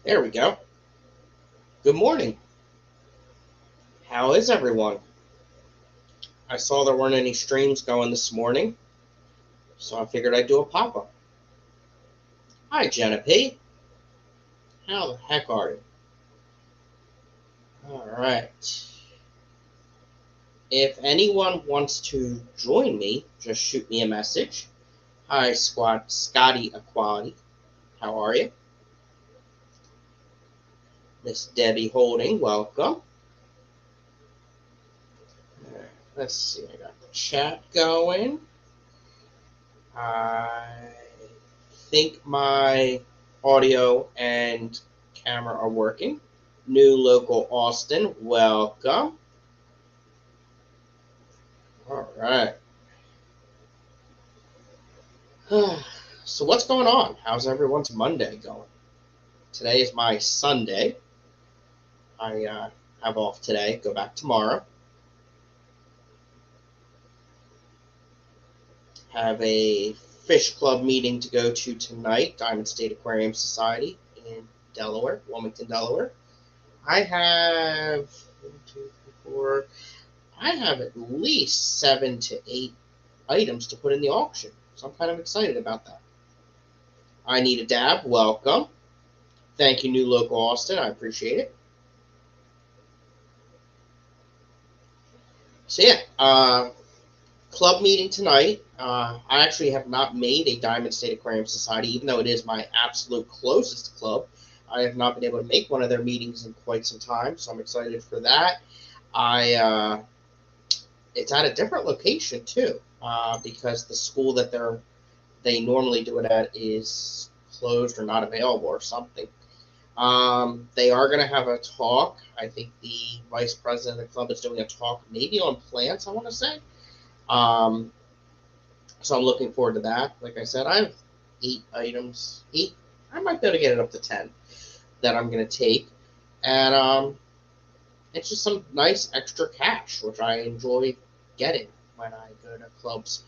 There we go. Good morning. How is everyone? I saw there weren't any streams going this morning, so I figured I'd do a pop up. Hi, Jenna P. How the heck are you? Alright. If anyone wants to join me, just shoot me a message. Hi, Squad Scotty Equality. How are you? Miss Debbie Holding, welcome. Let's see, I got the chat going. I think my audio and camera are working. New local Austin, welcome. All right. So what's going on? How's everyone's Monday going? Today is my Sunday. I have off today, go back tomorrow. Have a fish club meeting to go to tonight, Diamond State Aquarium Society in Delaware, Wilmington, Delaware. I have 1, 2, 3, 4. I have at least 7 to 8 items to put in the auction, so I'm kind of excited about that. I Need a Dab, welcome. Thank you, New Local Austin. I appreciate it. So yeah, club meeting tonight. I actually have not made a Diamond State Aquarium Society, even though it is my absolute closest club. I have not been able to make one of their meetings in quite some time, so I'm excited for that. It's at a different location too, because the school that they normally do it at is closed or not available or something. They are going to have a talk. I think the vice president of the club is doing a talk, maybe on plants, I want to say. So I'm looking forward to that. Like I said, I have 8 items. 8. I might be able to get it up to 10 that I'm going to take. And it's just some nice extra cash, which I enjoy getting when I go to clubs.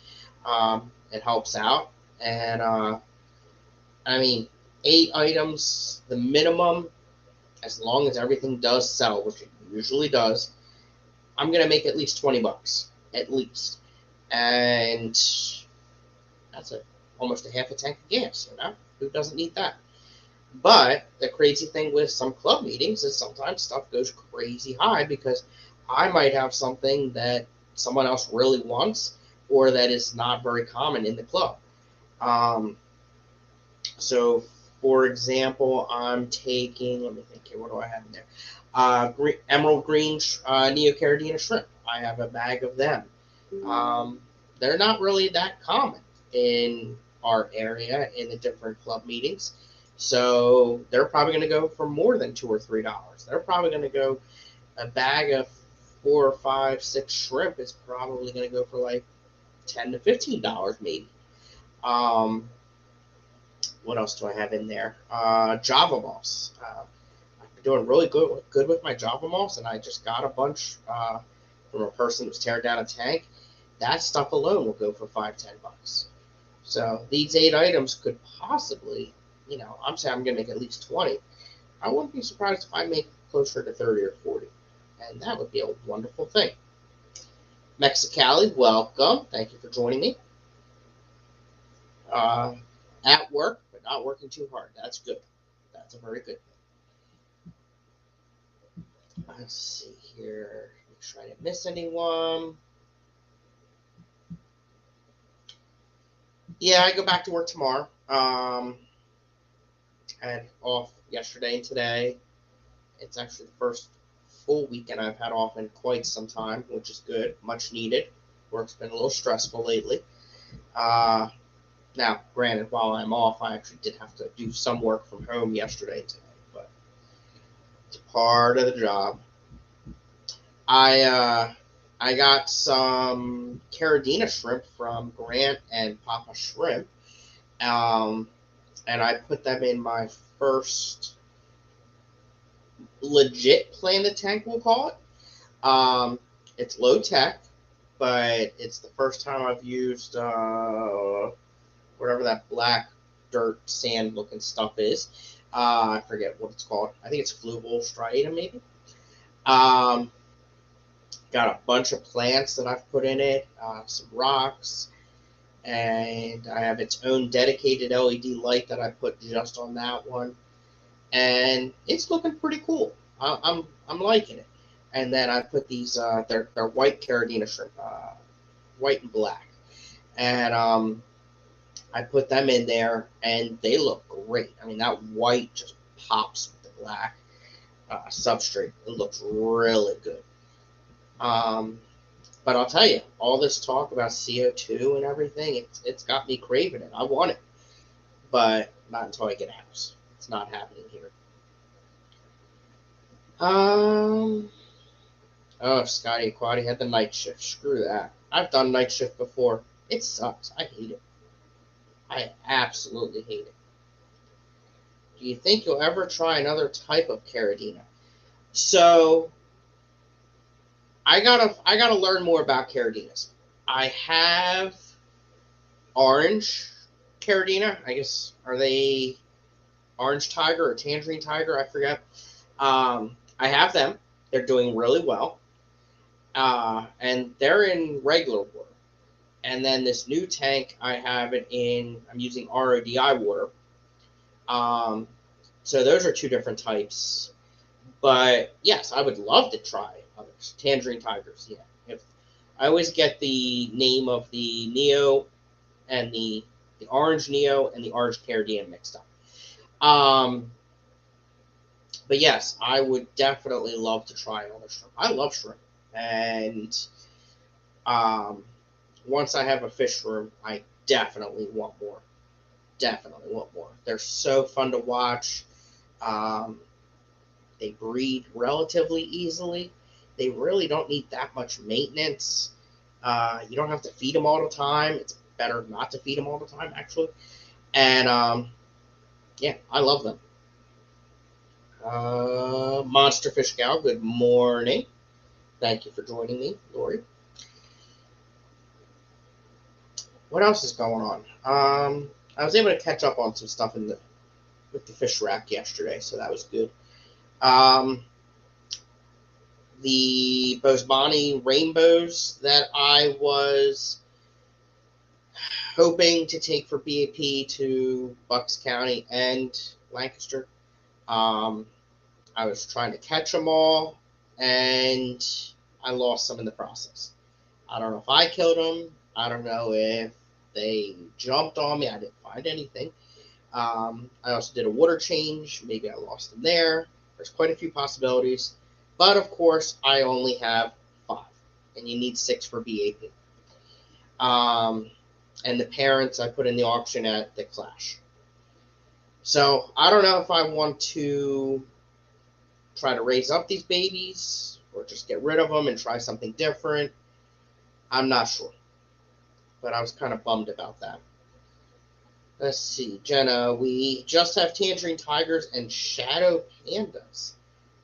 It helps out. And I mean, 8 items, the minimum, as long as everything does sell, which it usually does, I'm going to make at least $20, at least. And that's almost a half a tank of gas, you know? Who doesn't need that? But the crazy thing with some club meetings is sometimes stuff goes crazy high because I might have something that someone else really wants or that is not very common in the club. So, for example, I'm taking, let me think here, what do I have in there? Emerald green Neocaridina shrimp. I have a bag of them. They're not really that common in our area in the different club meetings. So they're probably going to go for more than $2 or $3. They're probably going to go a bag of 4 or 5, 6 shrimp is probably going to go for like $10 to $15 maybe. What else do I have in there? Java moss. I've been doing really good with my Java moss, and I just got a bunch from a person who's tearing down a tank. That stuff alone will go for $5-10. So these 8 items could possibly, I'm saying I'm going to make at least 20. I wouldn't be surprised if I make closer to 30 or 40. And that would be a wonderful thing. Mexicali, welcome. Thank you for joining me. At work, but not working too hard. That's good. That's a very good thing. Let's see here. Make sure I didn't miss anyone. Yeah, I go back to work tomorrow. I had off yesterday and today. It's actually the first full weekend I've had off in quite some time, which is good, much needed. Work's been a little stressful lately. Now, granted, while I'm off, I actually did have to do some work from home yesterday and today, but it's part of the job. I got some Caridina shrimp from Grant and Papa Shrimp, and I put them in my first legit play in the tank, we'll call it. It's low tech, but it's the first time I've used whatever that black dirt sand looking stuff is. I forget what it's called. I think it's Fluvole striatum, maybe. Um, got a bunch of plants that I've put in it, some rocks, and I have its own dedicated LED light that I put just on that one, and it's looking pretty cool. I'm liking it. And then I put these they're white Caridina shrimp, white and black, and I put them in there, and they look great. I mean, that white just pops with the black substrate. It looks really good. Um, but I'll tell you, all this talk about CO2 and everything, it's got me craving it. I want it, but not until I get a house. It's not happening here. Oh, Scotty Aquati had the night shift. Screw that. I've done night shift before. It sucks. I hate it. I absolutely hate it. Do you think you'll ever try another type of Caridina? So I gotta learn more about Caridinas. I have orange Caridina. I guess, are they orange tiger or tangerine tiger? I forget. I have them. They're doing really well. And they're in regular water. And then this new tank, I have it in, I'm using RODI water. So those are two different types. But yes, I would love to try others. Tangerine tigers, yeah. If I always get the name of the Neo and the orange Neo and the orange Caridina mixed up. But yes, I would definitely love to try another shrimp. I love shrimp. And once I have a fish room, I definitely want more. Definitely want more. They're so fun to watch. They breed relatively easily. They really don't need that much maintenance. You don't have to feed them all the time. It's better not to feed them all the time, actually. And yeah, I love them. Monster Fish Gal, good morning. Thank you for joining me, Lori. What else is going on? I was able to catch up on some stuff with the fish rack yesterday, so that was good. The Bosbani rainbows that I was hoping to take for BAP to Bucks County and Lancaster. I was trying to catch them all, and I lost some in the process. I don't know if I killed them. I don't know if they jumped on me. I didn't find anything. I also did a water change. Maybe I lost them there. There's quite a few possibilities. But, of course, I only have 5. And you need 6 for BAP. And the parents I put in the auction at the Clash. So, I don't know if I want to try to raise up these babies or just get rid of them and try something different. I'm not sure. But I was kind of bummed about that. Let's see, Jenna, we just have Tangerine Tigers and Shadow Pandas.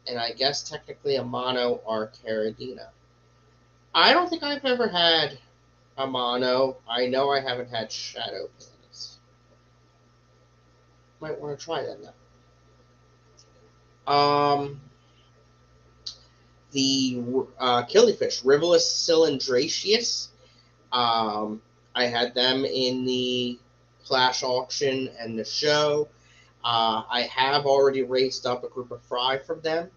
And I guess technically a mono are Caridina. I don't think I've ever had a mono. I know I haven't had Shadow Pandas. Might want to try them now. The killifish, Rivulus cylindraceus. I had them in the Clash auction and the show. I have already raised up a group of fry from them.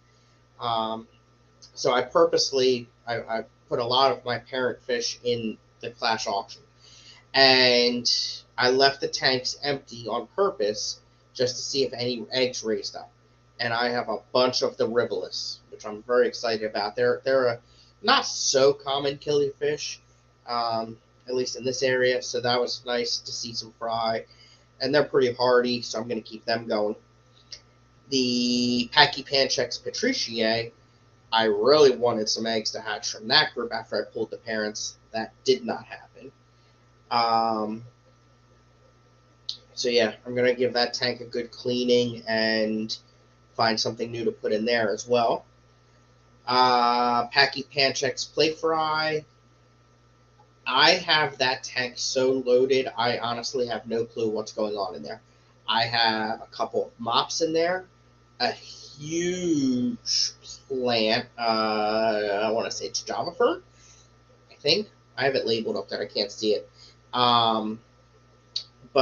So I purposely I put a lot of my parent fish in the Clash auction. And I left the tanks empty on purpose just to see if any eggs raised up. And I have a bunch of the Rivulus, which I'm very excited about. They're a not so common killifish, at least in this area. So that was nice to see some fry. And they're pretty hardy, so I'm going to keep them going. The Pachypanchex patriciae, I really wanted some eggs to hatch from that group after I pulled the parents. That did not happen. So yeah, I'm going to give that tank a good cleaning and find something new to put in there as well. Pachypanchex plate fry. I have that tank so loaded, I honestly have no clue what's going on in there. I have a couple of mops in there, a huge plant. I want to say it's Java fern, I think. I have it labeled up there. I can't see it. But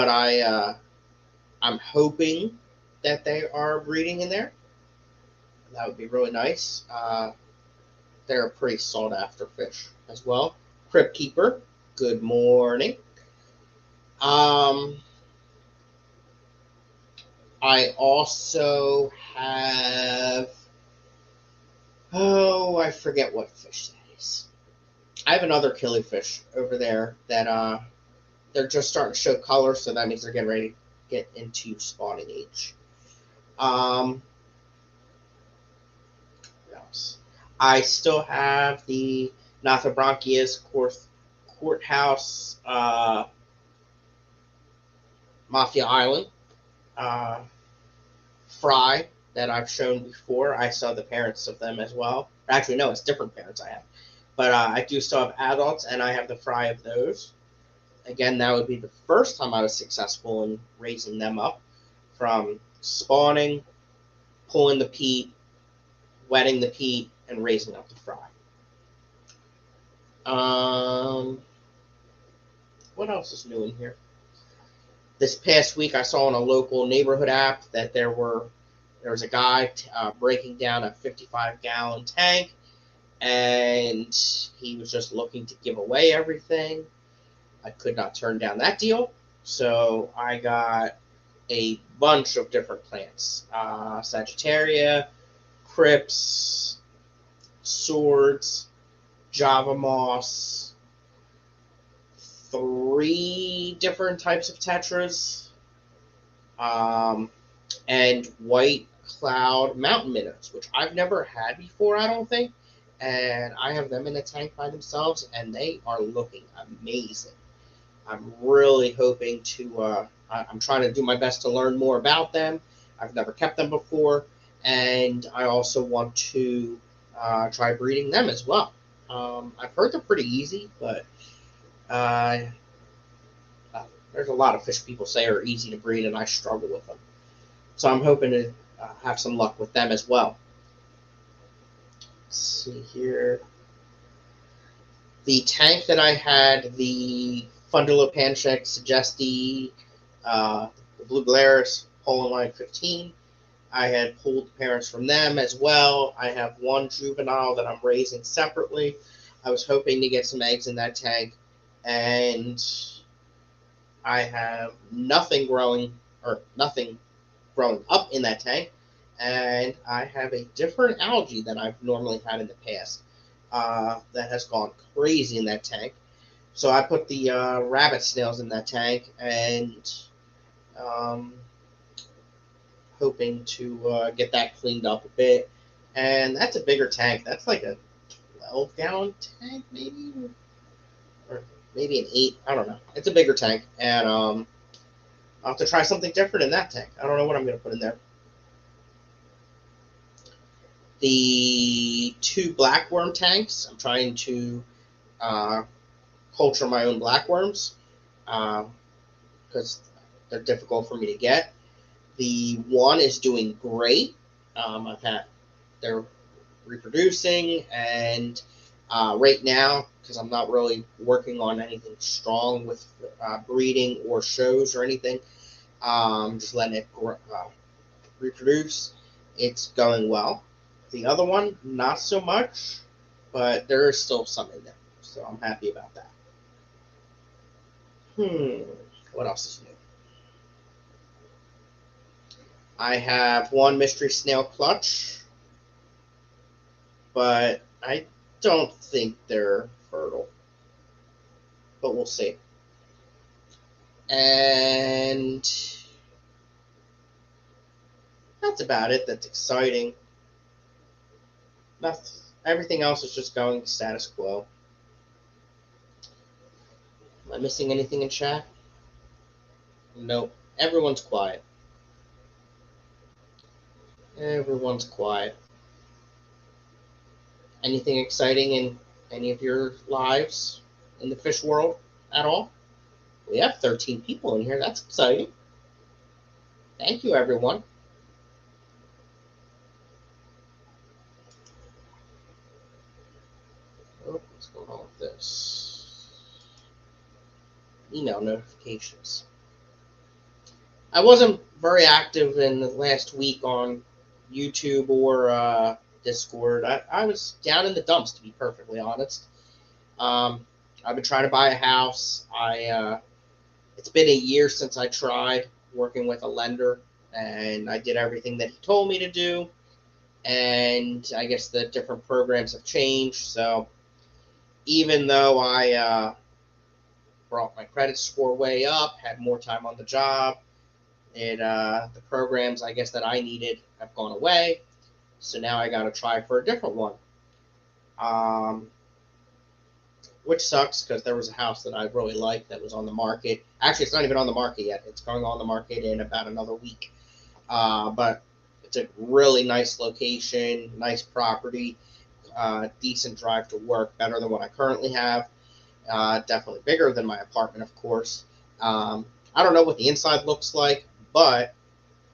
I'm hoping that they are breeding in there. That would be really nice. They're a pretty sought after fish as well. Crypt Keeper, good morning. I also have, oh, I forget what fish that is. I have another killifish over there that they're just starting to show color, so that means they're getting ready to get into spawning age. What else? I still have the Nothobranchius Courthouse Mafia Island fry that I've shown before. I saw the parents of them as well. Actually, no, it's different parents I have. But I do still have adults, and I have the fry of those. Again, that would be the first time I was successful in raising them up from spawning, pulling the peat, wetting the peat, and raising up the fry. What else is new in here? This past week, I saw on a local neighborhood app that there was a guy breaking down a 55-gallon tank, and he was just looking to give away everything. I could not turn down that deal, so I got a bunch of different plants. Sagittaria, Crypts, Swords, Java Moss, 3 different types of Tetras, and White Cloud Mountain Minnows, which I've never had before, I don't think. And I have them in the tank by themselves, and they are looking amazing. I'm really hoping to, I'm trying to do my best to learn more about them. I've never kept them before, and I also want to try breeding them as well. I've heard they're pretty easy, but there's a lot of fish people say are easy to breed, and I struggle with them. So I'm hoping to have some luck with them as well. Let's see here. The tank that I had, the Fundulopanchex Suggesti, the Blue Glarus, Poland Line 15, I had pulled the parents from them as well. I have one juvenile that I'm raising separately. I was hoping to get some eggs in that tank, and I have nothing growing up in that tank, and I have a different algae than I've normally had in the past that has gone crazy in that tank. So I put the rabbit snails in that tank, and hoping to get that cleaned up a bit. And that's a bigger tank. That's like a 12-gallon tank, maybe? Or maybe an 8. I don't know. It's a bigger tank. And I'll have to try something different in that tank. I don't know what I'm going to put in there. The 2 blackworm tanks, I'm trying to culture my own blackworms because they're difficult for me to get. The one is doing great. They're reproducing, and right now, because I'm not really working on anything strong with breeding or shows or anything, just letting it reproduce. It's going well. The other one, not so much, but there is still some in there, so I'm happy about that. What else is new? I have one mystery snail clutch, but I don't think they're fertile, but we'll see. And that's about it. That's exciting. Nothing. Everything else is just going status quo. Am I missing anything in chat? Nope. Everyone's quiet. Everyone's quiet. Anything exciting in any of your lives in the fish world at all? We have 13 people in here. That's exciting. Thank you, everyone. Oh, what's going on with this? Email notifications. I wasn't very active in the last week on YouTube or Discord. I was down in the dumps, to be perfectly honest. I've been trying to buy a house. It's been a year since I tried working with a lender, and I did everything that he told me to do. And I guess the different programs have changed. So even though I brought my credit score way up, had more time on the job, the programs I guess that I needed have gone away. So now I got to try for a different one. Which sucks because there was a house that I really liked that was on the market. Actually, it's not even on the market yet. It's going on the market in about another week. But it's a really nice location, nice property, decent drive to work, better than what I currently have. Definitely bigger than my apartment, of course. I don't know what the inside looks like, but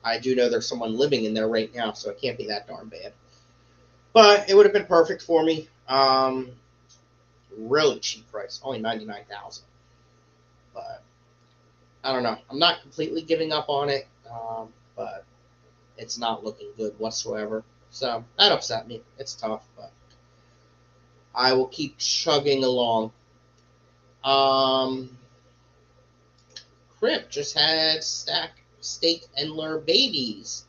I do know there's someone living in there right now, so it can't be that darn bad. But it would have been perfect for me. Really cheap price, only $99,000. But I don't know. I'm not completely giving up on it, but it's not looking good whatsoever. So that upset me. It's tough, but I will keep chugging along. Crip just had Steak Endler babies.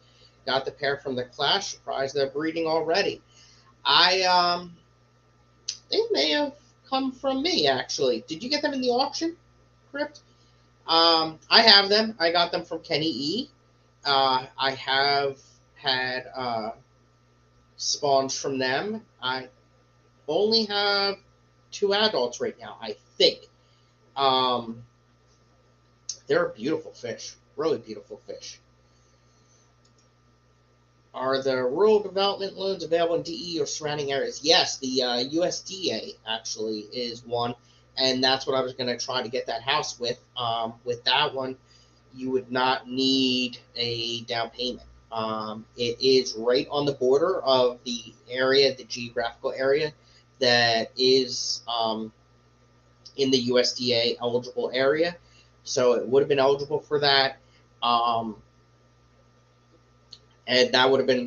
Got the pair from the Clash. Surprised they're breeding already. They may have come from me, actually. Did you get them in the auction, Crypt? I have them. I got them from Kenny E. I have had spawns from them. I only have 2 adults right now, I think. They're a beautiful fish. Really beautiful fish. Are the rural development loans available in DE or surrounding areas? Yes, the USDA actually is one, and that's what I was going to try to get that house with. With that one, you would not need a down payment. It is right on the border of the area, the geographical area that is in the USDA eligible area. So it would have been eligible for that. And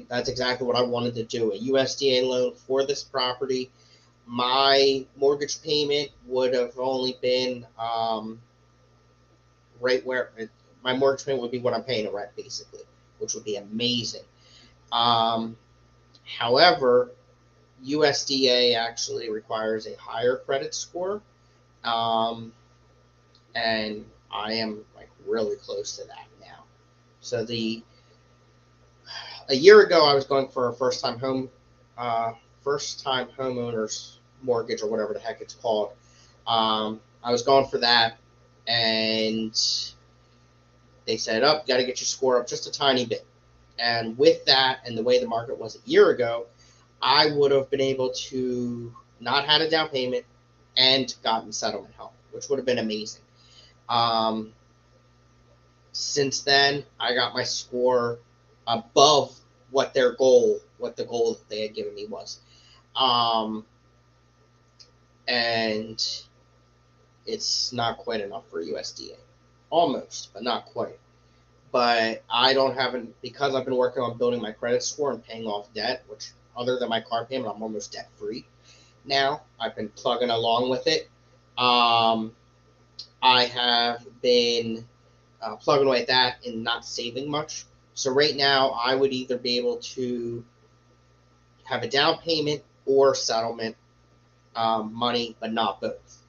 that's exactly what I wanted to do, a USDA loan for this property. My mortgage payment would have only been right where my mortgage payment would be what I'm paying in rent, basically, which would be amazing. However, USDA actually requires a higher credit score, and I am like really close to that now. So a year ago, I was going for a first-time homeowner's mortgage or whatever the heck it's called. I was going for that, and they said, "Oh, you got to get your score up just a tiny bit." And with that, and the way the market was a year ago, I would have been able to not had a down payment and gotten settlement help, which would have been amazing. Since then, I got my score above what the goal that they had given me was. And it's not quite enough for USDA. Almost, but not quite. But I don't have because I've been working on building my credit score and paying off debt, which other than my car payment, I'm almost debt free now. I've been plugging along with it. I have been plugging away at that and not saving much. So right now, I would either be able to have a down payment or settlement money, but not both.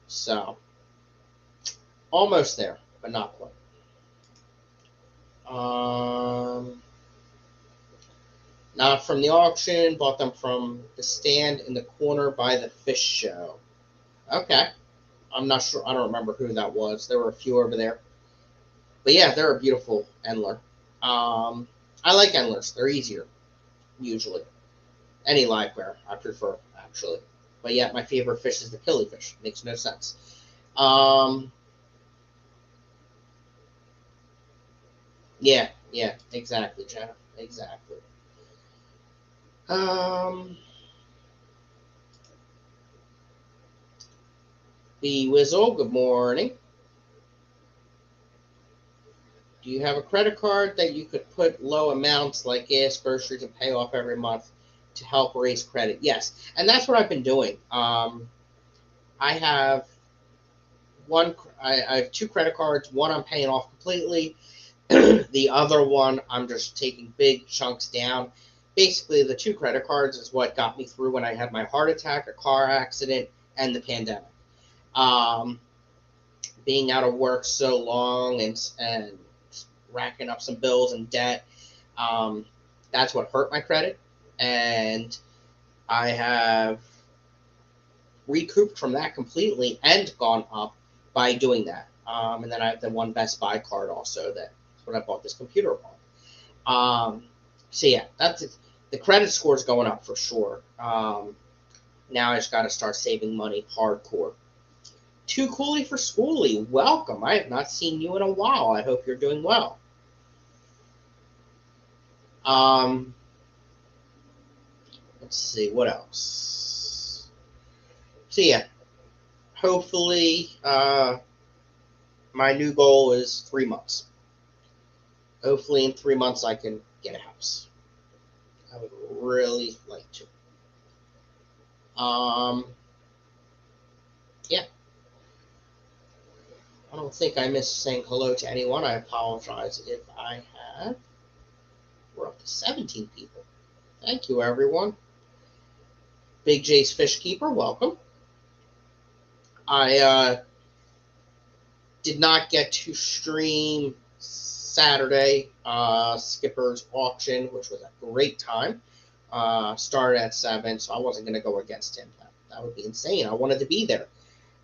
So almost there, but not quite. Not from the auction. Bought them from the stand in the corner by the fish show. Okay. I'm not sure. I don't remember who that was. There were a few over there. But yeah, they're a beautiful Endler. I like Endlers. They're easier, usually. Any liveware I prefer, actually. But yeah, my favorite fish is the killifish. Makes no sense. Yeah, yeah, exactly, Jenna. Exactly. Um, B Wizzle, good morning. Do you have a credit card that you could put low amounts like gas, groceries, and pay off every month to help raise credit? Yes, and that's what I've been doing. I have I have two credit cards. One I'm paying off completely. The other one I'm just taking big chunks down. Basically, the two credit cards is what got me through when I had my heart attack, a car accident, and the pandemic. Um, Being out of work so long and racking up some bills and debt, um, that's what hurt my credit, and I have recouped from that completely and gone up by doing that. And then I have the one Best Buy card also. That's what I bought this computer on. So yeah, that's it. The credit score is going up for sure. Now I just got to start saving money hardcore. Too Cooley for Schooly, welcome. I have not seen you in a while. I hope you're doing well. Um, let's see what else. So yeah, hopefully, my new goal is 3 months. Hopefully, in 3 months, I can get a house. I would really like to. Um, yeah, I don't think I missed saying hello to anyone. I apologize if I have. We're up to 17 people. Thank you, everyone. Big J's Fish Keeper, welcome. I did not get to stream Saturday Skipper's auction, which was a great time. Started at 7, so I wasn't going to go against him. That would be insane. I wanted to be there.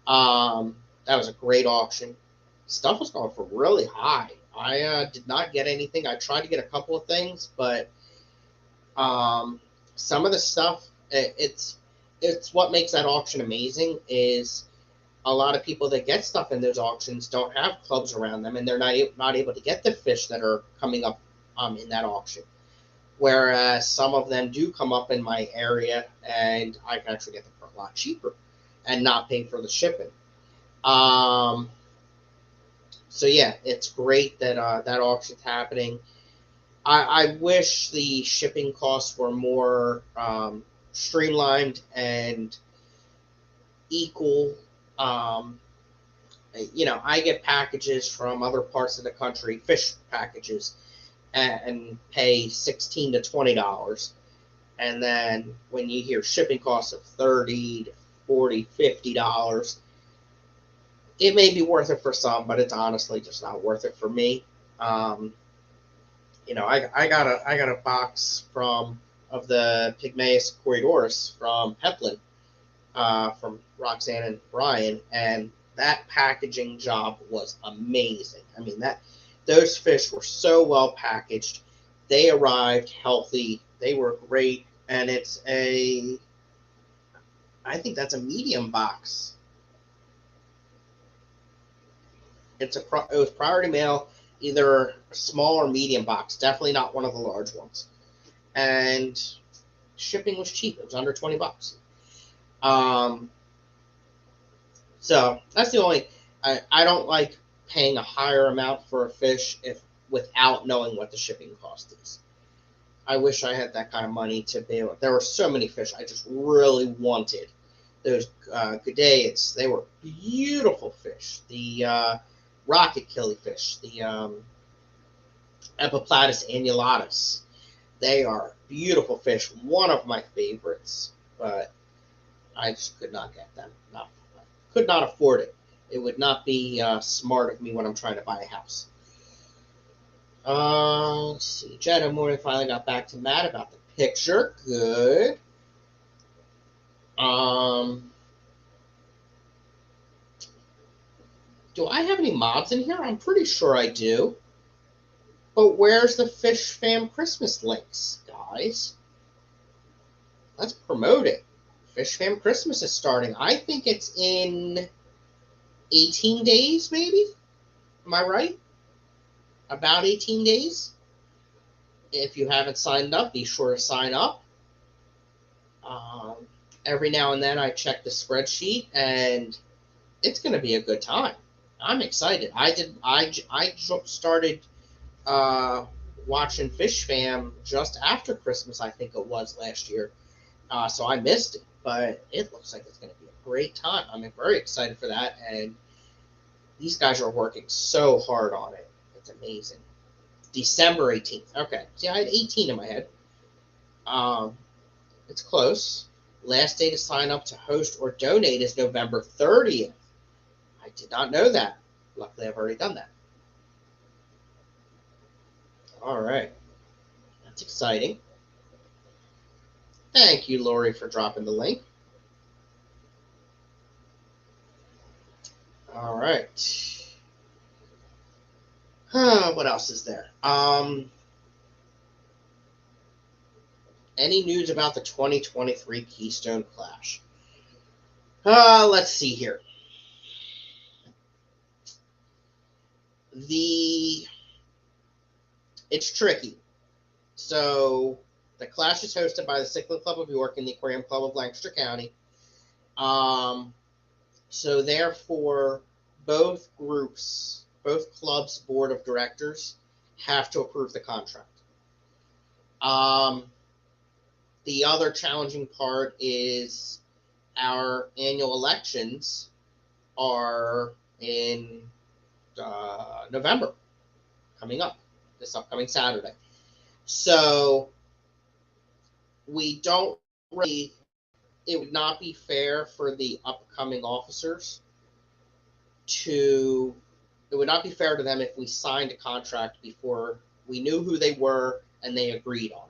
That was a great auction. Stuff was going for really high. I did not get anything. I tried to get a couple of things, but some of the stuff, it's what makes that auction amazing is a lot of people that get stuff in those auctions don't have clubs around them, and they're not able to get the fish that are coming up in that auction. Whereas some of them do come up in my area, and I can actually get them for a lot cheaper and not pay for the shipping. Um, so yeah, it's great that that auction's happening. I wish the shipping costs were more streamlined and equal. Um, I get packages from other parts of the country, fish packages, and pay $16 to $20. And then when you hear shipping costs of $30 to $40, $50, it may be worth it for some, but it's honestly just not worth it for me. Um, I got a box of the Pygmaeus Corridorus from Peplin, from Roxanne and Brian, and that packaging job was amazing. I mean, those fish were so well packaged. They arrived healthy. They were great, and I think that's a medium box. It was priority mail, either a small or medium box. Definitely not one of the large ones. And shipping was cheap. It was under $20. Um, so that's the only. I don't like paying a higher amount for a fish without knowing what the shipping cost is. I wish I had that kind of money to be able. There were so many fish I just really wanted. Those Gudeids, they were beautiful fish. The rocket killifish, the Epiplatus annulatus, they are beautiful fish. One of my favorites, but I just could not get them. No, could not afford it. It would not be smart of me when I'm trying to buy a house. Let's see. Jenna Moore finally got back to Matt about the picture. Good. Do I have any mods in here? I'm pretty sure I do. But where's the Fish Fam Christmas links, guys? Let's promote it. Fish Fam Christmas is starting. I think it's in 18 days, maybe? Am I right? about 18 days. If you haven't signed up, be sure to sign up. Every now and then I check the spreadsheet, and it's going to be a good time. I'm excited. I started watching Fish Fam just after Christmas, I think it was last year. So I missed it, but it looks like it's going to be a great time. I'm very excited for that, and these guys are working so hard on it. It's amazing. December 18th. Okay. See, I had 18 in my head. It's close. Last day to sign up to host or donate is November 30th. I did not know that. Luckily, I've already done that. All right. That's exciting. Thank you, Lori, for dropping the link. All right. What else is there? Any news about the 2023 Keystone Clash? Let's see here. It's tricky. So the Clash is hosted by the Cichlid Club of York and the Aquarium Club of Lancaster County. So therefore, both clubs' board of directors have to approve the contract. The other challenging part is our annual elections are in November, coming up, this upcoming Saturday. So we don't really, it would not be fair for the upcoming officers it would not be fair to them if we signed a contract before we knew who they were and they agreed on it.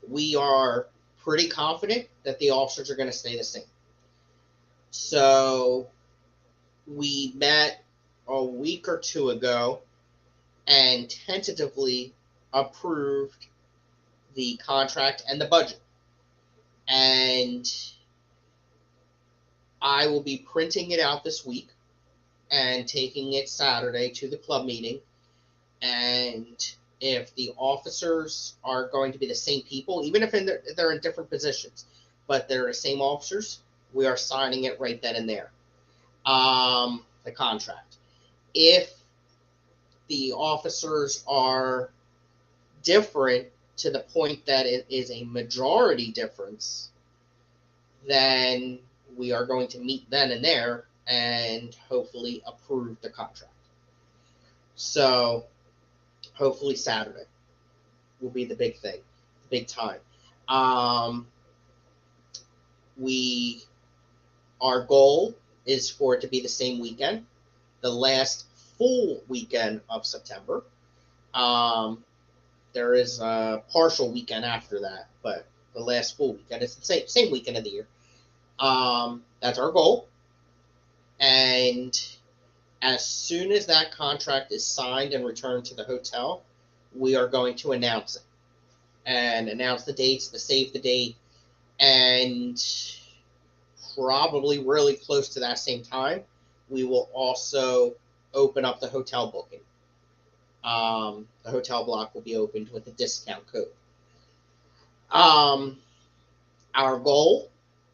We are pretty confident that the officers are going to stay the same. So we met a week or two ago and tentatively approved the contract and the budget. And I will be printing it out this week and taking it Saturday to the club meeting. And if the officers are going to be the same people, even if they're in different positions, but they're the same officers, we are signing it right then and there. The contract. If the officers are different to the point that it is a majority difference, then we are going to meet then and there and hopefully approve the contract. So hopefully Saturday will be the big thing, the big time. Our goal is for it to be the same weekend, the last full weekend of September. There is a partial weekend after that, but the last full weekend is the same weekend of the year. That's our goal. And as soon as that contract is signed and returned to the hotel, we are going to announce it and announce the dates, the save the date, and probably really close to that same time, we will also open up the hotel booking. The hotel block will be opened with a discount code. Our goal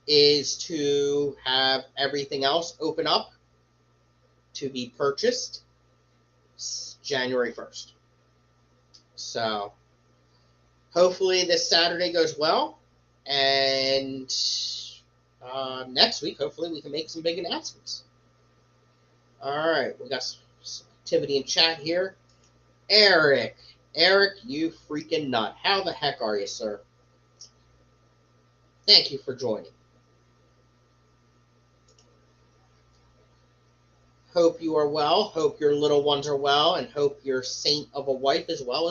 is to have everything else open up to be purchased January 1st. So hopefully this Saturday goes well, and next week, hopefully we can make some big announcements. All right, we got some activity in chat here. Eric, you freaking nut. How the heck are you, sir? Thank you for joining. Hope you are well. Hope your little ones are well, and hope your saint of a wife is well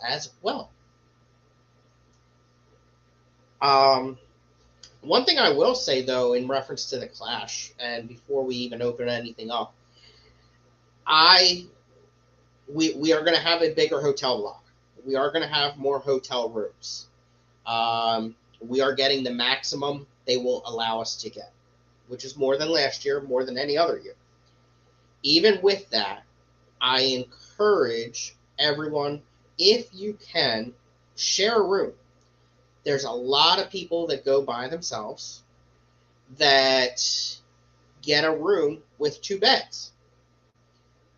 as well. One thing I will say, though, in reference to the Clash, and before we even open anything up, we are going to have a bigger hotel block. We are going to have more hotel rooms. We are getting the maximum they will allow us to get, which is more than last year, more than any other year. even with that, I encourage everyone, if you can, share a room. There's a lot of people that go by themselves that get a room with 2 beds.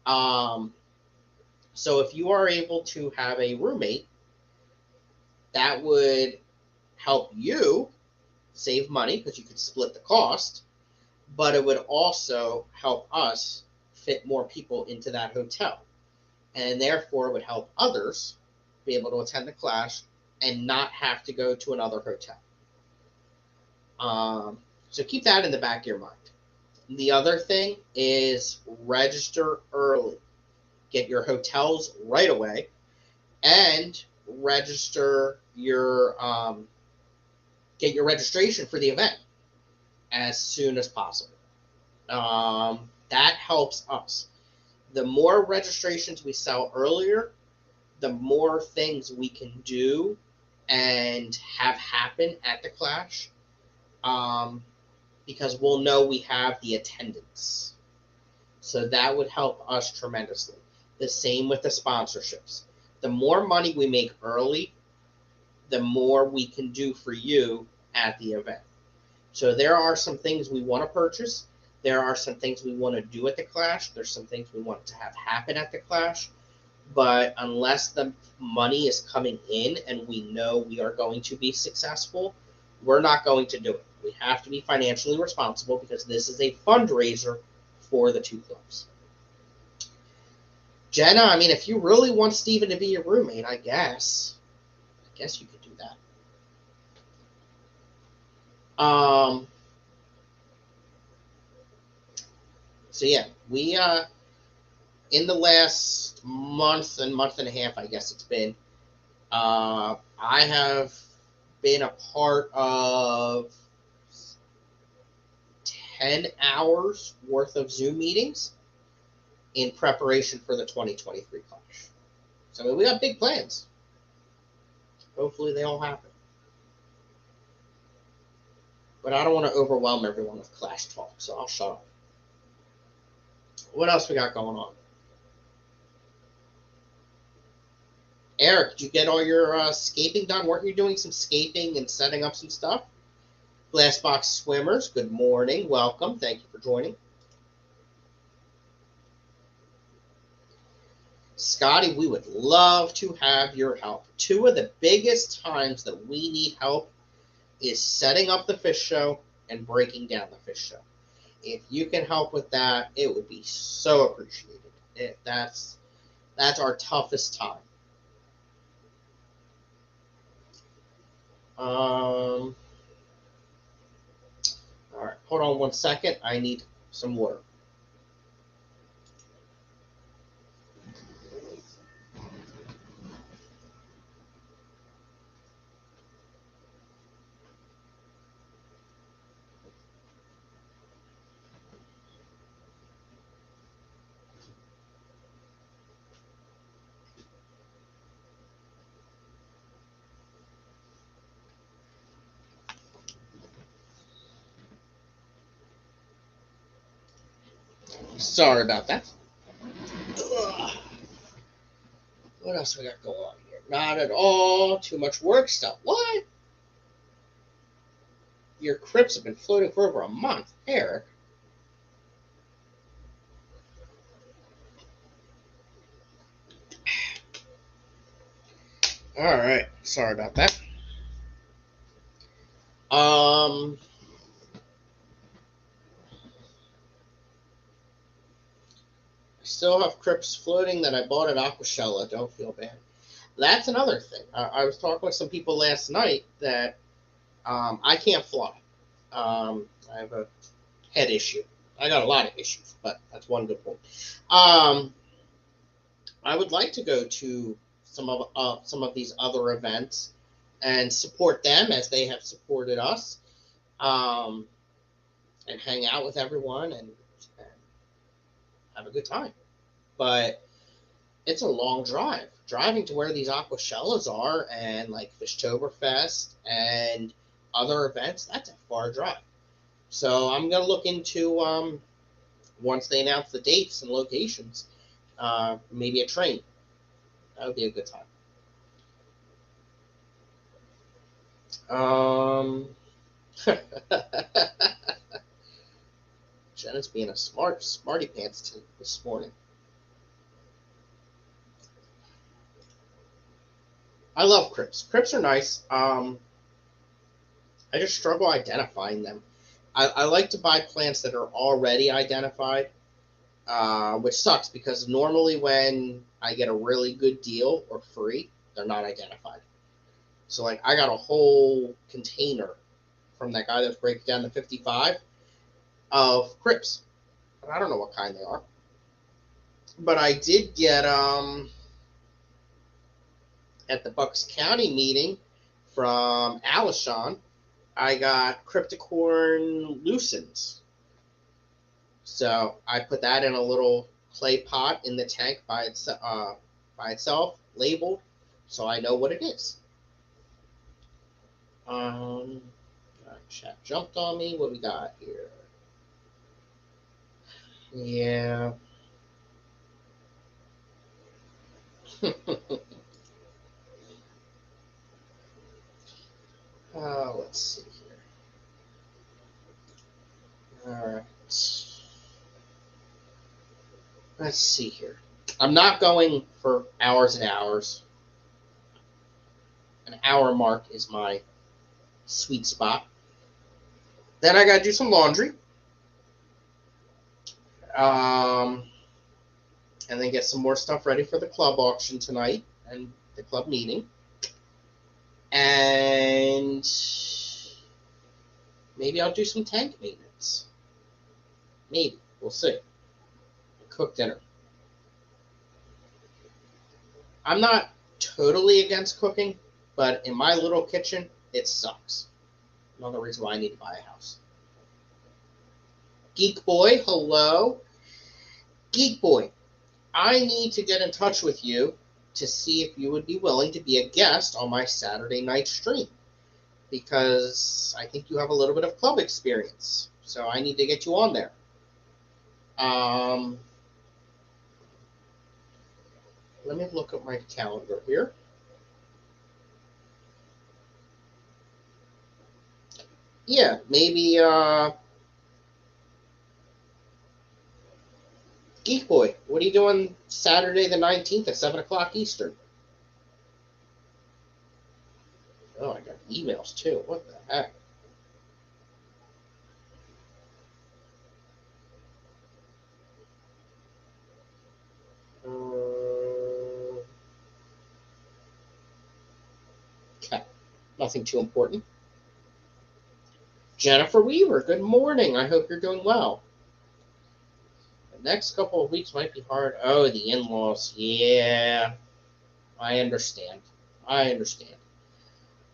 So if you are able to have a roommate, that would help you save money because you could split the cost, but it would also help us fit more people into that hotel, and therefore would help others be able to attend the class and not have to go to another hotel. So keep that in the back of your mind. The other thing is register early. Get your hotels right away and register your get your registration for the event as soon as possible. That helps us. The more registrations we sell earlier, the more things we can do and have happen at the Clash, because we'll know we have the attendance. So that would help us tremendously. The same with the sponsorships. The more money we make early, the more we can do for you at the event. So there are some things we want to purchase. There are some things we want to do at the Clash. There's some things we want to have happen at the Clash. But unless the money is coming in and we know we are going to be successful, we're not going to do it. We have to be financially responsible because this is a fundraiser for the 2 clubs. Jenna, I mean, if you really want Steven to be your roommate, I guess you could do that. So yeah, we in the last month and a half, I guess it's been, I have been a part of 10 hours worth of Zoom meetings in preparation for the 2023 Clash. So I mean, we got big plans. Hopefully they all happen. But I don't want to overwhelm everyone with Clash talk, so I'll shut up. What else we got going on? Eric, did you get all your scaping done? Weren't you doing some scaping and setting up some stuff? Glassbox Swimmers, good morning. Welcome. Thank you for joining. Scotty, we would love to have your help. 2 of the biggest times that we need help is setting up the fish show and breaking down the fish show. If you can help with that, it would be so appreciated. That's our toughest time. All right, hold on 1 second. I need some water. Sorry about that. Ugh. What else we got going on here? Not at all. Too much work stuff. What? Your crypts have been floating for over a month, Eric. All right. Sorry about that. I still have crypts floating that I bought at Aquashella. Don't feel bad. That's another thing. I was talking with some people last night that I can't fly. I have a head issue. I got a lot of issues, but that's one good point. I would like to go to some of these other events and support them as they have supported us, and hang out with everyone and have a good time. But it's a long drive. Driving to where these Aquashellas are and like Fishtoberfest and other events, that's a far drive. So I'm going to look into once they announce the dates and locations, maybe a train. That would be a good time. Jenna's being a smarty pants this morning. I love crypts. Crypts are nice. I just struggle identifying them. I like to buy plants that are already identified, which sucks because normally when I get a really good deal or free, they're not identified. So like I got a whole container from that guy that's breaking down the 55 of crypts. I don't know what kind they are. But I did get at the Bucks County meeting from Alishon, I got Crypticorn Lucens. So I put that in a little clay pot in the tank by itself, labeled, so I know what it is. Chat jumped on me. What we got here? Yeah. Let's see here. All right. Let's see here. I'm not going for hours and hours. An hour mark is my sweet spot. Then I gotta do some laundry. And then get some more stuff ready for the club auction tonight and the club meeting. And maybe I'll do some tank maintenance. Maybe. We'll see. Cook dinner. I'm not totally against cooking, but in my little kitchen, it sucks. Another reason why I need to buy a house. Geek Boy, hello. Geek Boy, I need to get in touch with you to see if you would be willing to be a guest on my Saturday night stream, because I think you have a little bit of club experience. So I need to get you on there. Let me look at my calendar here. Yeah, maybe Geek Boy, what are you doing Saturday the 19th at 7 o'clock Eastern? Oh, I got emails too. What the heck? Okay, nothing too important. Jennifer Weaver, good morning. I hope you're doing well. The next couple of weeks might be hard. Oh, the in-laws. Yeah, I understand. I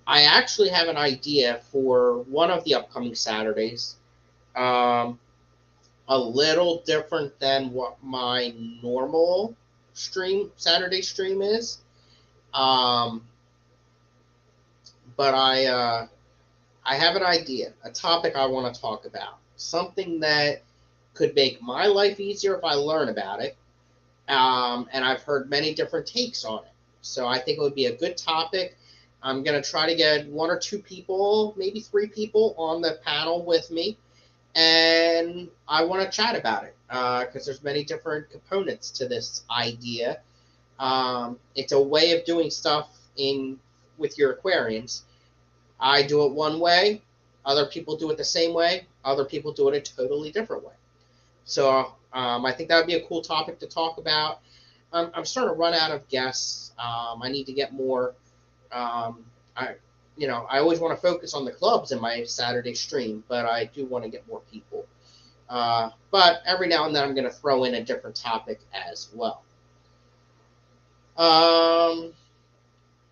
actually have an idea for one of the upcoming Saturdays. A little different than what my normal Saturday stream is. But I have an idea, a topic I want to talk about, something that could make my life easier if I learn about it. And I've heard many different takes on it. So I think it would be a good topic. I'm going to try to get 1 or 2 people, maybe 3 people on the panel with me. And I want to chat about it because there's many different components to this idea. It's a way of doing stuff with your aquariums. I do it one way. Other people do it the same way. Other people do it a totally different way. So I think that would be a cool topic to talk about. I'm starting to run out of guests. I need to get more. I always want to focus on the clubs in my Saturday stream, but I do want to get more people. But every now and then I'm going to throw in a different topic as well.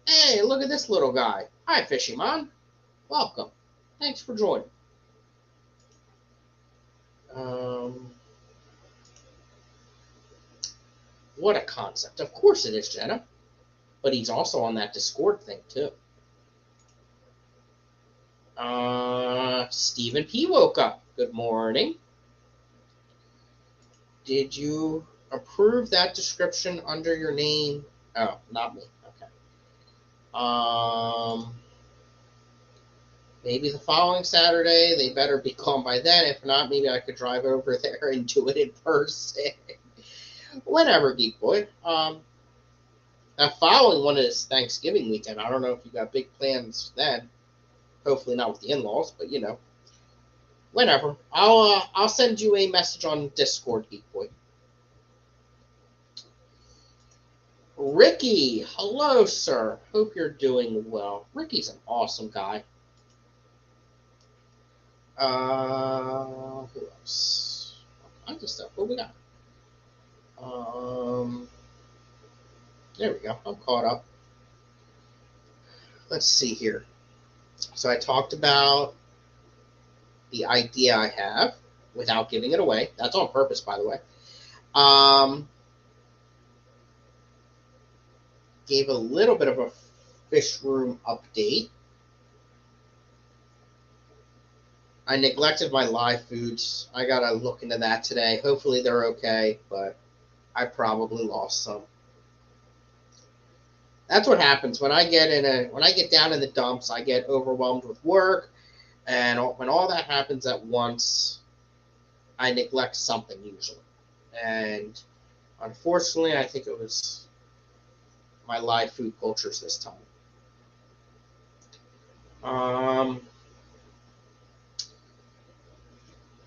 Hey, look at this little guy. Hi, Fishymon. Welcome. Thanks for joining. What a concept. Of course it is, Jenna. But he's also on that Discord thing, too. Stephen P. woke up. Good morning. Did you approve that description under your name? Oh, not me. Okay. Maybe the following Saturday. They better be gone by then. If not, maybe I could drive over there and do it in person. Whatever, Geek Boy. That following one is Thanksgiving weekend. I don't know if you got big plans then. Hopefully not with the in-laws, but you know, whatever. I'll send you a message on Discord, Geek Boy. Ricky, hello, sir. Hope you're doing well. Ricky's an awesome guy. Who else? All kinds of stuff. What we got? There we go. I'm caught up. Let's see here. So I talked about the idea I have without giving it away. That's on purpose, by the way. Gave a little bit of a fish room update. I neglected my live foods. I gotta look into that today. Hopefully they're okay, but I probably lost some. That's what happens when I get down in the dumps. I get overwhelmed with work, and when all that happens at once, I neglect something usually. And unfortunately, I think it was my live food cultures this time.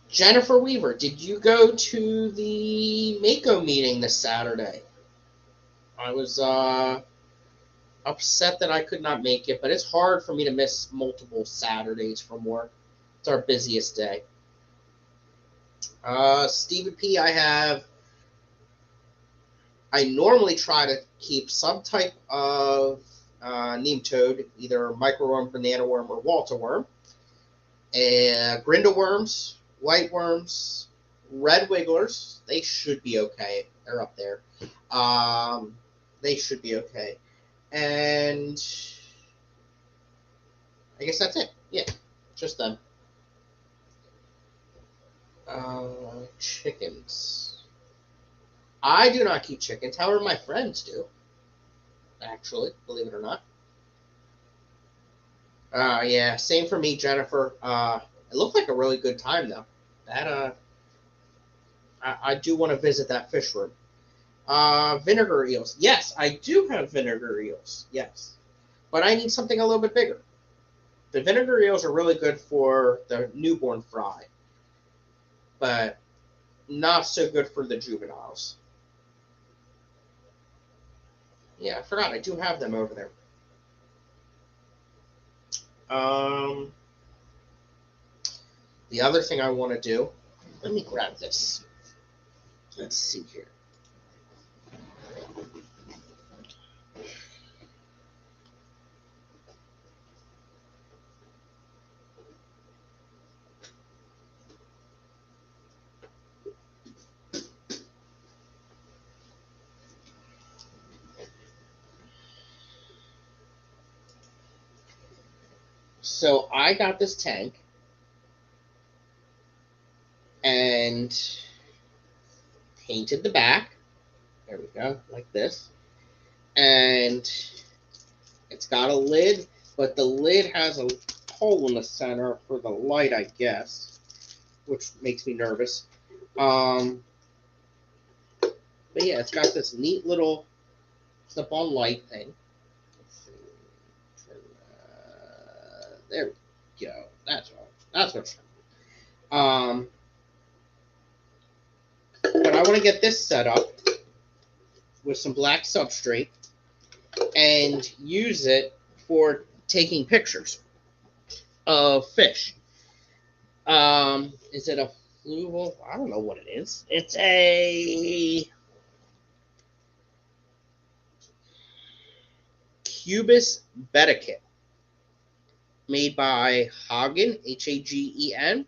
Jennifer Weaver, did you go to the Mako meeting this Saturday? I was upset that I could not make it, but it's hard for me to miss multiple Saturdays from work. It's our busiest day. Stephen P, I normally try to keep some type of nematode, either microworm, banana worm, or Walter worm. Grinda worms, white worms, red wigglers, they should be okay. They're up there. They should be okay. And I guess that's it. Yeah, just them. Chickens. I do not keep chickens. However, my friends do. Actually, believe it or not. Yeah, same for me, Jennifer. It looked like a really good time, though. That I do want to visit that fish room. Vinegar eels. Yes, I do have vinegar eels. Yes, but I need something a little bit bigger. The vinegar eels are really good for the newborn fry, but not so good for the juveniles. Yeah, I forgot. I do have them over there. The other thing I want to do, let me grab this. Let's see here. So I got this tank and painted the back. There we go, like this. And it's got a lid, but the lid has a hole in the center for the light, I guess, which makes me nervous. But yeah, it's got this neat little slip-on light thing. There we go. That's right. That's what's but I want to get this set up with some black substrate and use it for taking pictures of fish. Is it a fluval? I don't know what it is. It's a Cubis Betakit made by Hagen, Hagen.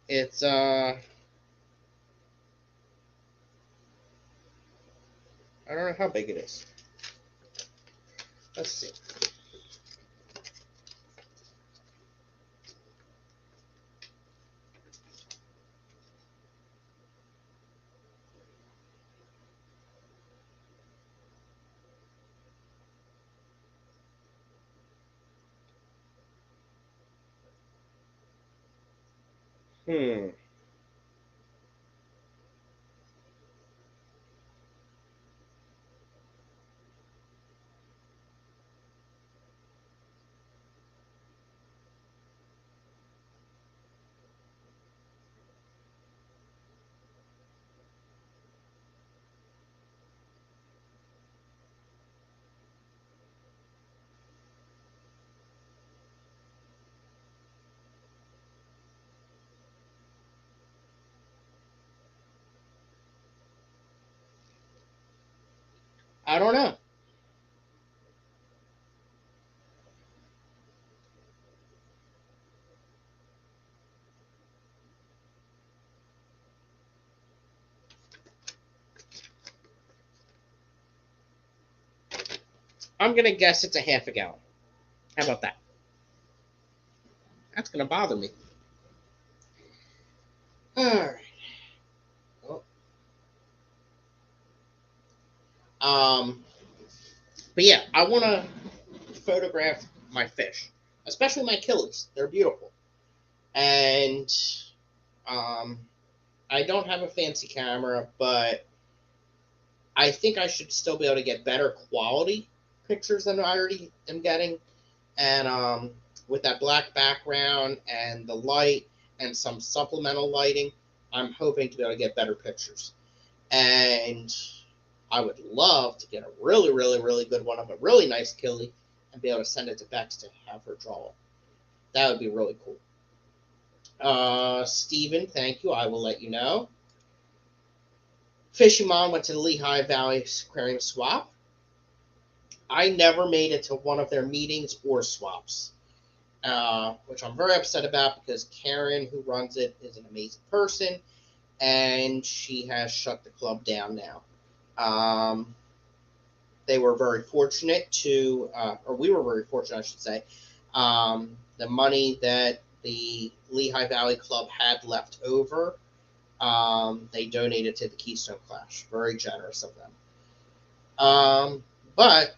It's I don't know how big it is. Let's see. Hmm. I don't know. I'm gonna guess it's a half a gallon. How about that? That's gonna bother me. All right. Well, um, but yeah, I want to photograph my fish, especially my killies. They're beautiful, and um, I don't have a fancy camera, but I think I should still be able to get better quality pictures than I already am getting. And with that black background and the light and some supplemental lighting, I'm hoping to be able to get better pictures. And I would love to get a really, really, really good one of a really nice killie and be able to send it to Bex to have her draw it. That would be really cool. Steven, thank you. I will let you know. Fisherman went to the Lehigh Valley Aquarium Swap. I never made it to one of their meetings or swaps, which I'm very upset about because Karen, who runs it, is an amazing person, and she has shut the club down now. Um, they were very fortunate to, or we were very fortunate, I should say. The money that the Lehigh Valley Club had left over, they donated to the Keystone Clash. Very generous of them. But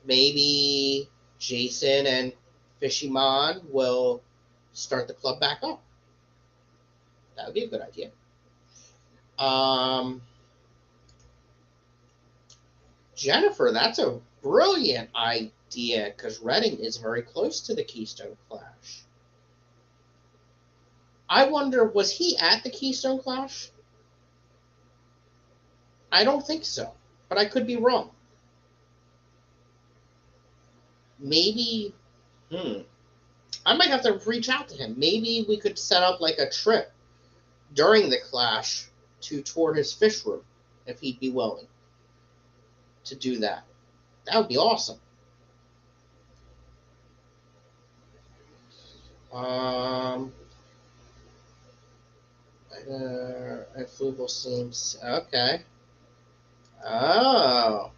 maybe Jason and Fishyman will start the club back up. That would be a good idea. Um, Jennifer, that's a brilliant idea because Reading is very close to the Keystone Clash. I wonder, was he at the Keystone Clash? I don't think so, but I could be wrong. Maybe, hmm, I might have to reach out to him. Maybe we could set up like a trip during the Clash to tour his fish room if he'd be willing to do that. That would be awesome. Um, Fluval seems okay. Oh,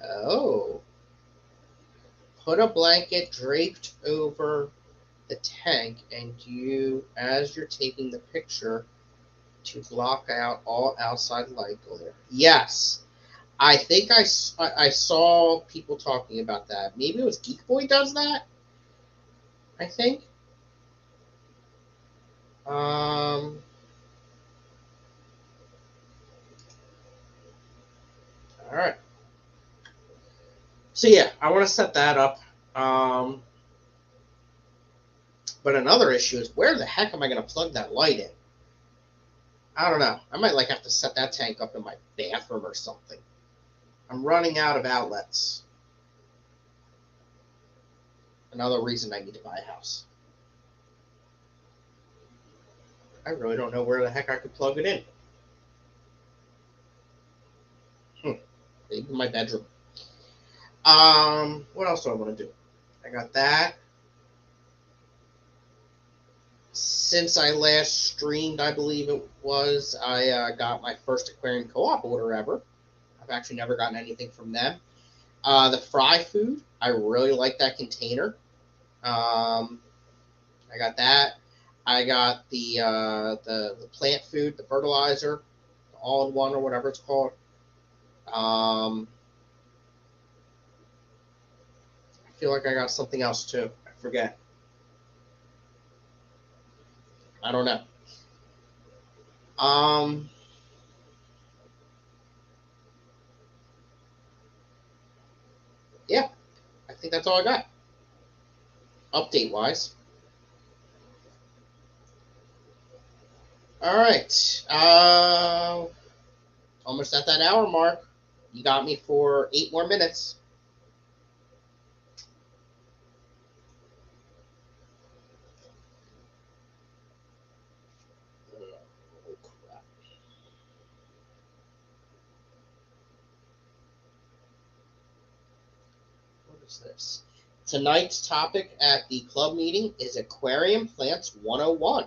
oh. Put a blanket draped over the tank, and as you're taking the picture, to block out all outside light glare. Yes, I think I saw people talking about that. Maybe it was Geek Boy does that. I think. Um. All right. So yeah, I want to set that up. Um. But another issue is where the heck am I going to plug that light in? I don't know. I might have to set that tank up in my bathroom or something. I'm running out of outlets. Another reason I need to buy a house. I really don't know where the heck I could plug it in. Maybe my bedroom. What else do I want to do? I got that. Since I last streamed, I believe it was, I got my first aquarium co-op order ever. I've actually never gotten anything from them. The fry food, I really like that container. I got that. I got the plant food, the fertilizer, the all-in-one or whatever it's called. I feel like I got something else too. I forget. I don't know. Yeah, I think that's all I got. Update wise. All right. Almost at that hour mark. You got me for 8 more minutes. Oh, crap. What is this? Tonight's topic at the club meeting is Aquarium Plants 101.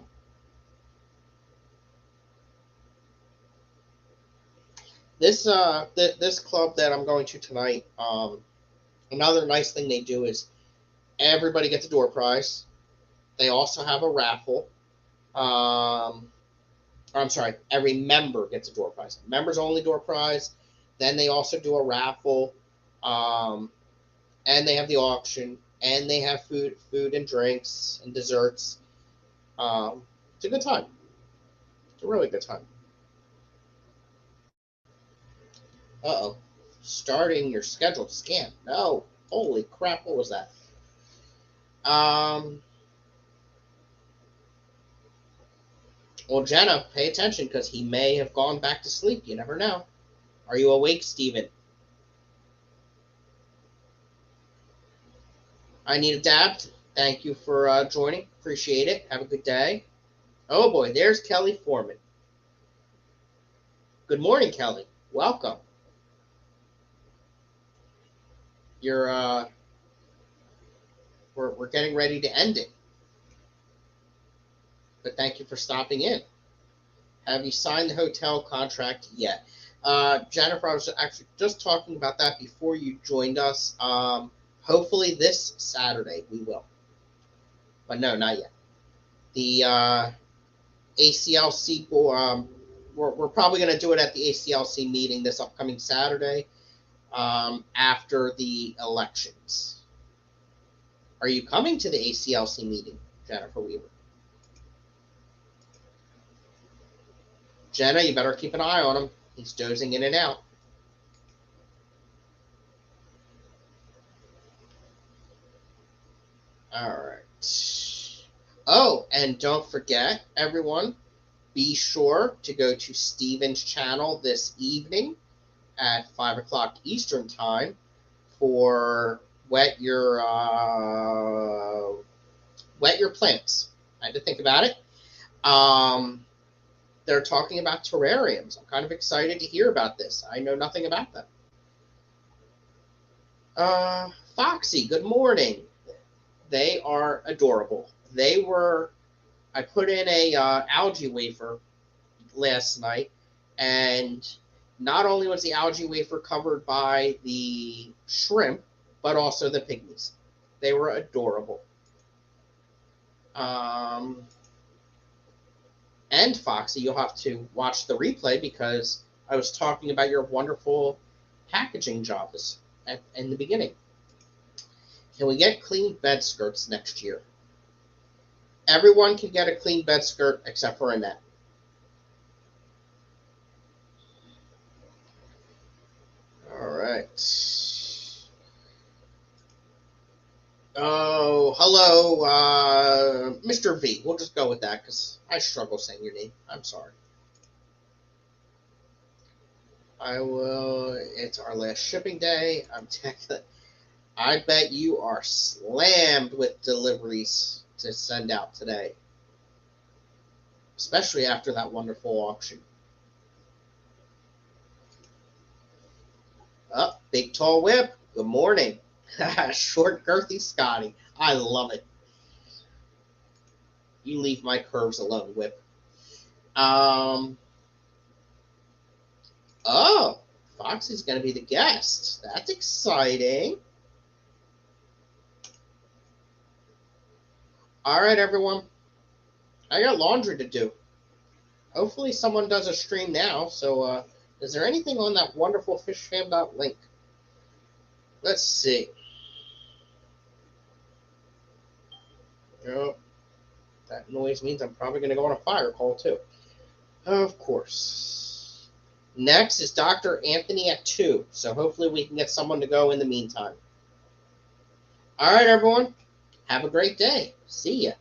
This club that I'm going to tonight, another nice thing they do is everybody gets a door prize. They also have a raffle. I'm sorry, every member gets a door prize. Members only door prize. Then they also do a raffle, and they have the auction, and they have food and drinks and desserts. It's a good time. It's a really good time. Uh-oh. Starting your scheduled scan. No. Holy crap, what was that? Well, Jenna, pay attention because he may have gone back to sleep. You never know. Are you awake, Steven? I need a dab. Thank you for joining. Appreciate it. Have a good day. Oh boy, there's Kelly Foreman. Good morning, Kelly. Welcome. You're we're getting ready to end it. But thank you for stopping in. Have you signed the hotel contract yet? Jennifer, I was actually just talking about that before you joined us. Hopefully this Saturday we will. But no, not yet. The ACLC, we're probably going to do it at the ACLC meeting this upcoming Saturday after the elections. Are you coming to the ACLC meeting, Jennifer Weaver? Jenna, you better keep an eye on him. He's dozing in and out. All right. Oh, and don't forget, everyone, be sure to go to Steven's channel this evening at 5 o'clock Eastern Time for Wet Your Plants. I had to think about it. They're talking about terrariums. I'm kind of excited to hear about this. I know nothing about them. Foxy, good morning. They are adorable. I put in a algae wafer last night, and not only was the algae wafer covered by the shrimp, but also the pygmies. They were adorable. And Foxy, you'll have to watch the replay because I was talking about your wonderful packaging jobs in the beginning. Can we get clean bed skirts next year? Everyone can get a clean bed skirt except for Annette. All right. Oh, hello, Mr. V. We'll just go with that because I struggle saying your name. I'm sorry. I will. It's our last shipping day. I bet you are slammed with deliveries to send out today, especially after that wonderful auction. Oh, Big Tall Whip. Good morning. Short, girthy Scotty. I love it. You leave my curves alone, Whip. Oh, Foxy's going to be the guest. That's exciting. All right, everyone. I got laundry to do. Hopefully someone does a stream now. So is there anything on that wonderful fishfam.link? Let's see. Yep. That noise means I'm probably going to go on a fire call, too. Of course. Next is Dr. Anthony at 2. So hopefully we can get someone to go in the meantime. All right, everyone. Have a great day. See ya.